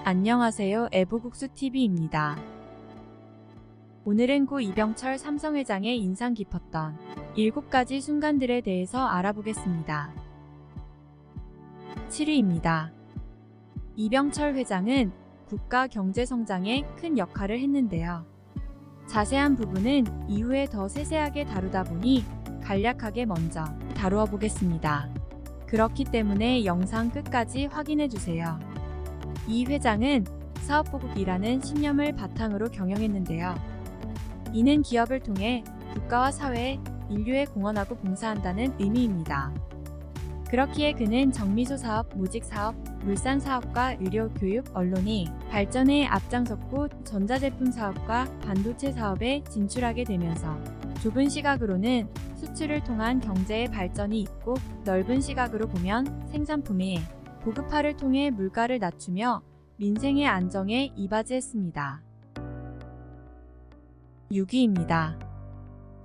안녕하세요. 애보국수TV입니다. 오늘은 고 이병철 삼성회장의 인상 깊었던 7가지 순간들에 대해서 알아보겠습니다. 7위입니다. 이병철 회장은 국가 경제 성장에 큰 역할을 했는데요. 자세한 부분은 이후에 더 세세하게 다루다 보니 간략하게 먼저 다루어 보겠습니다. 그렇기 때문에 영상 끝까지 확인해주세요. 이 회장은 사업보국이라는 신념을 바탕으로 경영했는데요. 이는 기업을 통해 국가와 사회에 인류에 공헌하고 봉사한다는 의미입니다. 그렇기에 그는 정미소 사업, 모직 사업, 물산 사업과 의료, 교육, 언론이 발전에 앞장섰고 전자제품 사업과 반도체 사업에 진출하게 되면서 좁은 시각으로는 수출을 통한 경제의 발전이 있고 넓은 시각으로 보면 생산품의 보급화를 통해 물가를 낮추며 민생의 안정에 이바지했습니다. 6위입니다.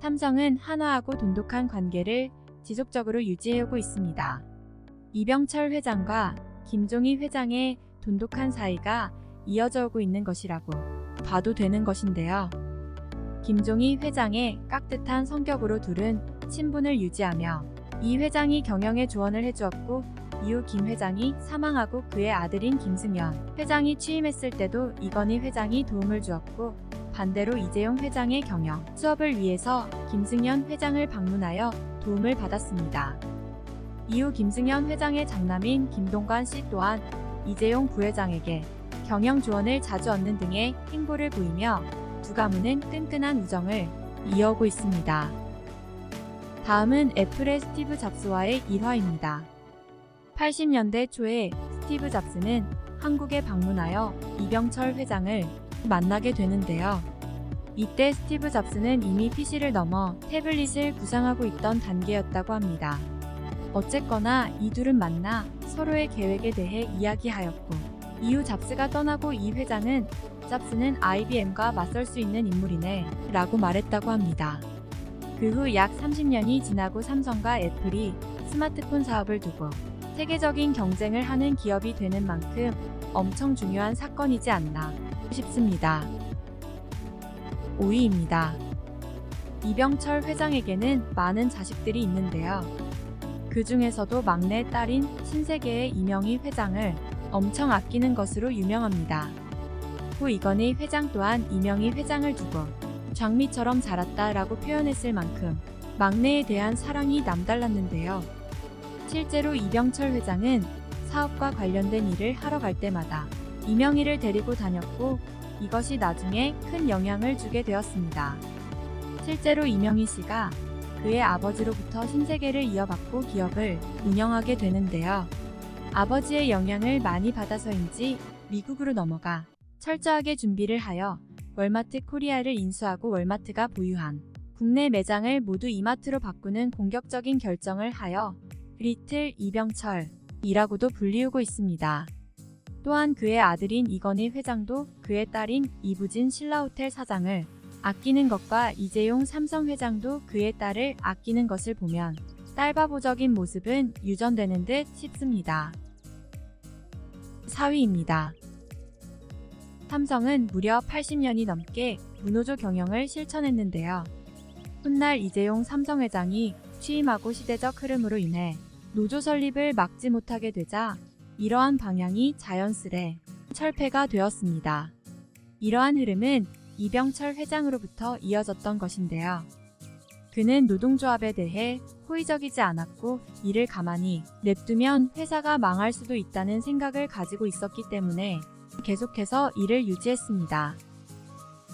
삼성은 한화하고 돈독한 관계를 지속적으로 유지해오고 있습니다. 이병철 회장과 김종희 회장의 돈독한 사이가 이어져 오고 있는 것이라고 봐도 되는 것인데요. 김종희 회장의 깍듯한 성격으로 둘은 친분을 유지하며 이 회장이 경영에 조언을 해주었고 이후 김 회장이 사망하고 그의 아들인 김승연 회장이 취임했을 때도 이건희 회장이 도움을 주었고 반대로 이재용 회장의 경영 수업을 위해서 김승연 회장을 방문하여 도움을 받았습니다. 이후 김승연 회장의 장남인 김동관 씨 또한 이재용 부회장에게 경영 조언을 자주 얻는 등의 행보를 보이며 두 가문은 끈끈한 우정을 이어오고 있습니다. 다음은 애플의 스티브 잡스와의 일화입니다. 80년대 초에 스티브 잡스는 한국에 방문하여 이병철 회장을 만나게 되는데요. 이때 스티브 잡스는 이미 PC를 넘어 태블릿을 구상하고 있던 단계였다고 합니다. 어쨌거나 이 둘은 만나 서로의 계획에 대해 이야기하였고 이후 잡스가 떠나고 이 회장은 잡스는 IBM과 맞설 수 있는 인물이네 라고 말했다고 합니다. 그 후 약 30년이 지나고 삼성과 애플이 스마트폰 사업을 두고 세계적인 경쟁을 하는 기업이 되는 만큼 엄청 중요한 사건이지 않나 싶습니다. 5위입니다. 이병철 회장에게는 많은 자식들이 있는데요. 그 중에서도 막내 딸인 신세계의 이명희 회장을 엄청 아끼는 것으로 유명합니다. 후 이건희 회장 또한 이명희 회장을 두고 장미처럼 자랐다 라고 표현했을 만큼 막내에 대한 사랑이 남달랐는데요. 실제로 이병철 회장은 사업과 관련된 일을 하러 갈 때마다 이명희를 데리고 다녔고 이것이 나중에 큰 영향을 주게 되었습니다. 실제로 이명희 씨가 그의 아버지로부터 신세계를 이어받고 기업을 운영하게 되는데요. 아버지의 영향을 많이 받아서인지 미국으로 넘어가 철저하게 준비를 하여 월마트 코리아를 인수하고 월마트가 보유한 국내 매장을 모두 이마트로 바꾸는 공격적인 결정을 하여 리틀 이병철이라고도 불리우고 있습니다. 또한 그의 아들인 이건희 회장도 그의 딸인 이부진 신라호텔 사장을 아끼는 것과 이재용 삼성 회장도 그의 딸을 아끼는 것을 보면 딸바보적인 모습은 유전되는 듯 싶습니다. 4위입니다. 삼성은 무려 80년이 넘게 무노조 경영을 실천했는데요. 훗날 이재용 삼성 회장이 취임하고 시대적 흐름으로 인해 노조 설립을 막지 못하게 되자 이러한 방향이 자연스레 철폐가 되었습니다. 이러한 흐름은 이병철 회장으로부터 이어졌던 것인데요. 그는 노동조합에 대해 호의적이지 않았고 이를 가만히 냅두면 회사가 망할 수도 있다는 생각을 가지고 있었기 때문에 계속해서 이를 유지했습니다.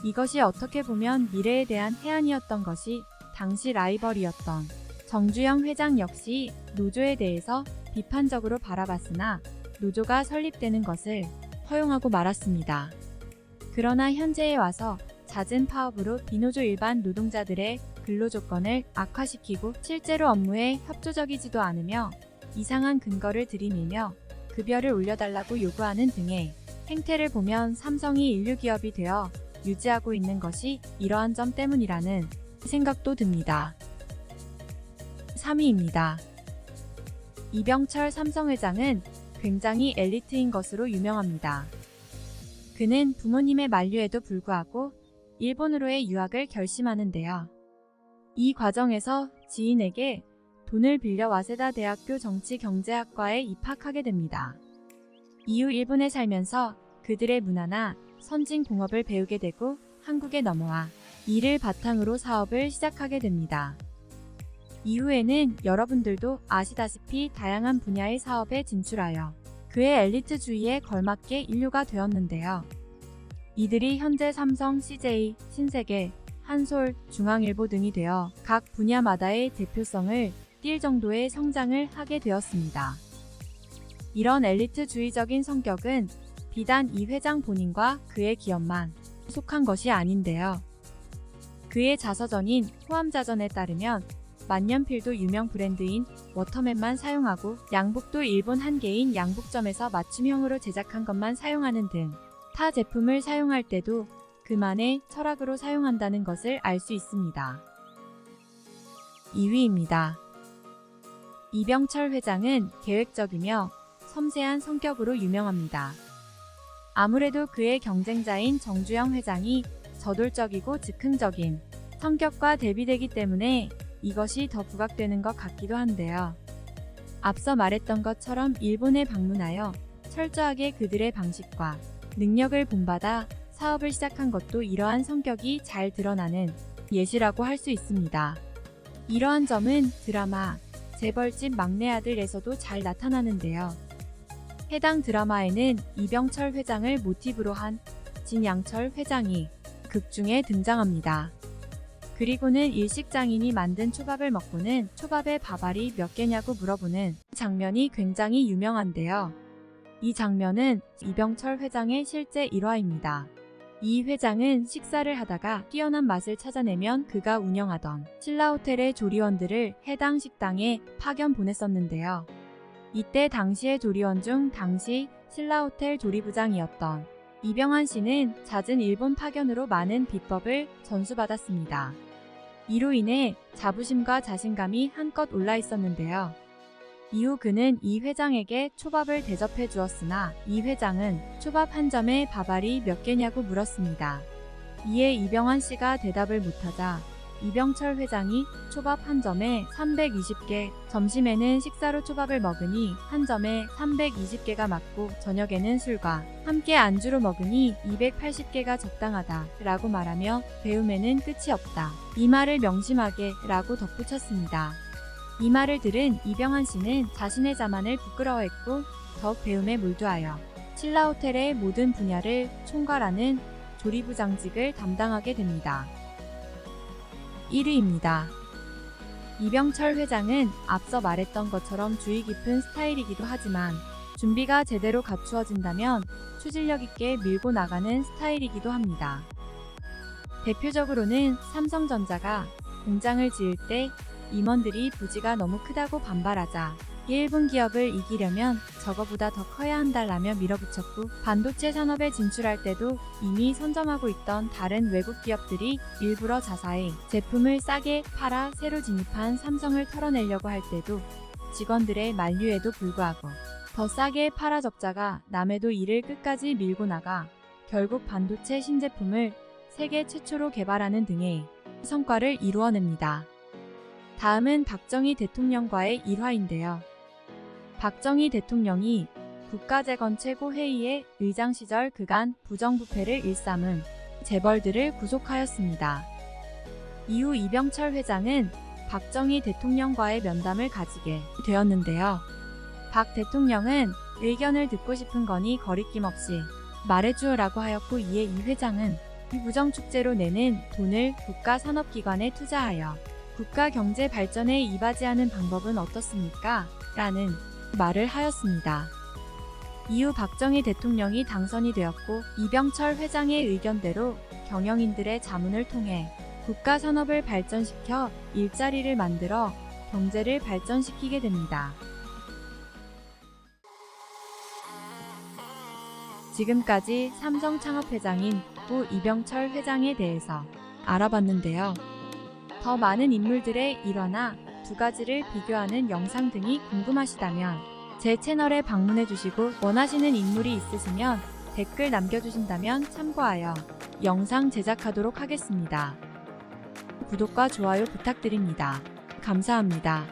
이것이 어떻게 보면 미래에 대한 해안이었던 것이 당시 라이벌이었던 정주영 회장 역시 노조에 대해서 비판적으로 바라봤으나 노조가 설립되는 것을 허용하고 말았습니다. 그러나 현재에 와서 잦은 파업으로 비노조 일반 노동자들의 근로조건을 악화시키고 실제로 업무에 협조적이지도 않으며 이상한 근거를 들이밀며 급여를 올려달라고 요구하는 등의 행태를 보면 삼성이 인류기업이 되어 유지하고 있는 것이 이러한 점 때문이라는 생각도 듭니다. 3위입니다. 이병철 삼성 회장은 굉장히 엘리트인 것으로 유명합니다. 그는 부모님의 만류에도 불구하고 일본으로의 유학을 결심하는데요. 이 과정에서 지인에게 돈을 빌려 와세다 대학교 정치경제학과에 입학하게 됩니다. 이후 일본에 살면서 그들의 문화나 선진공업을 배우게 되고 한국에 넘어와 이를 바탕으로 사업을 시작하게 됩니다. 이후에는 여러분들도 아시다시피 다양한 분야의 사업에 진출하여 그의 엘리트주의에 걸맞게 인류가 되었는데요. 이들이 현재 삼성, CJ, 신세계, 한솔, 중앙일보 등이 되어 각 분야마다의 대표성을 띌 정도의 성장을 하게 되었습니다. 이런 엘리트주의적인 성격은 비단 이 회장 본인과 그의 기업만 속한 것이 아닌데요. 그의 자서전인 호암자전에 따르면 만년필도 유명 브랜드인 워터맨만 사용하고 양복도 일본 한 개인 양복점에서 맞춤형으로 제작한 것만 사용하는 등 타 제품을 사용할 때도 그만의 철학으로 사용한다는 것을 알 수 있습니다. 2위입니다. 이병철 회장은 계획적이며 섬세한 성격으로 유명합니다. 아무래도 그의 경쟁자인 정주영 회장이 저돌적이고 즉흥적인 성격과 대비되기 때문에 이것이 더 부각되는 것 같기도 한데요. 앞서 말했던 것처럼 일본에 방문하여 철저하게 그들의 방식과 능력을 본받아 사업을 시작한 것도 이러한 성격이 잘 드러나는 예시라고 할 수 있습니다. 이러한 점은 드라마 재벌집 막내 아들에서도 잘 나타나는데요. 해당 드라마에는 이병철 회장을 모티브로 한 진양철 회장이 극중에 등장합니다. 그리고는 일식장인이 만든 초밥을 먹고는 초밥에 밥알이 몇 개냐고 물어보는 장면이 굉장히 유명한데요. 이 장면은 이병철 회장의 실제 일화입니다. 이 회장은 식사를 하다가 뛰어난 맛을 찾아내면 그가 운영하던 신라호텔의 조리원들을 해당 식당에 파견 보냈었는데요. 이때 당시의 조리원 중 당시 신라호텔 조리부장이었던 이병환 씨는 잦은 일본 파견으로 많은 비법을 전수받았습니다. 이로 인해 자부심과 자신감이 한껏 올라 있었는데요. 이후 그는 이 회장에게 초밥을 대접해 주었으나 이 회장은 초밥 한 점에 밥알이 몇 개냐고 물었습니다. 이에 이병환 씨가 대답을 못하자 이병철 회장이 초밥 한 점에 320개, 점심에는 식사로 초밥을 먹으니 한 점에 320개가 맞고 저녁에는 술과 함께 안주로 먹으니 280개가 적당하다 라고 말하며 배움에는 끝이 없다. 이 말을 명심하게 라고 덧붙였습니다. 이 말을 들은 이병환 씨는 자신의 자만을 부끄러워했고 더욱 배움에 몰두하여 신라호텔의 모든 분야를 총괄하는 조리부장직을 담당하게 됩니다. 1위입니다. 이병철 회장은 앞서 말했던 것처럼 주의 깊은 스타일이기도 하지만 준비가 제대로 갖추어진다면 추진력 있게 밀고 나가는 스타일이기도 합니다. 대표적으로는 삼성전자가 공장을 지을 때 임원들이 부지가 너무 크다고 반발하자 일본 기업을 이기려면 저거보다 더 커야 한다라며 밀어붙였고 반도체 산업에 진출할 때도 이미 선점하고 있던 다른 외국 기업들이 일부러 자사의 제품을 싸게 팔아 새로 진입한 삼성을 털어내려고 할 때도 직원들의 만류에도 불구하고 더 싸게 팔아 적자가 남에도 이를 끝까지 밀고 나가 결국 반도체 신제품을 세계 최초로 개발하는 등의 성과를 이루어냅니다. 다음은 박정희 대통령과의 일화인데요. 박정희 대통령이 국가재건 최고회의의 의장 시절 그간 부정부패를 일삼은 재벌들을 구속하였습니다. 이후 이병철 회장은 박정희 대통령과의 면담을 가지게 되었는데요. 박 대통령은 의견을 듣고 싶은 거니 거리낌 없이 말해주라고 하였고 이에 이 회장은 이 부정축제로 내는 돈을 국가산업기관에 투자하여 국가 경제 발전에 이바지하는 방법은 어떻습니까? 라는 말을 하였습니다. 이후 박정희 대통령이 당선이 되었고 이병철 회장의 의견대로 경영인들의 자문을 통해 국가 산업을 발전시켜 일자리를 만들어 경제를 발전시키게 됩니다. 지금까지 삼성 창업회장인 고 이병철 회장에 대해서 알아봤는데요. 더 많은 인물들의 일화나 두 가지를 비교하는 영상 등이 궁금하시다면 제 채널에 방문해주시고 원하시는 인물이 있으시면 댓글 남겨주신다면 참고하여 영상 제작하도록 하겠습니다. 구독과 좋아요 부탁드립니다. 감사합니다.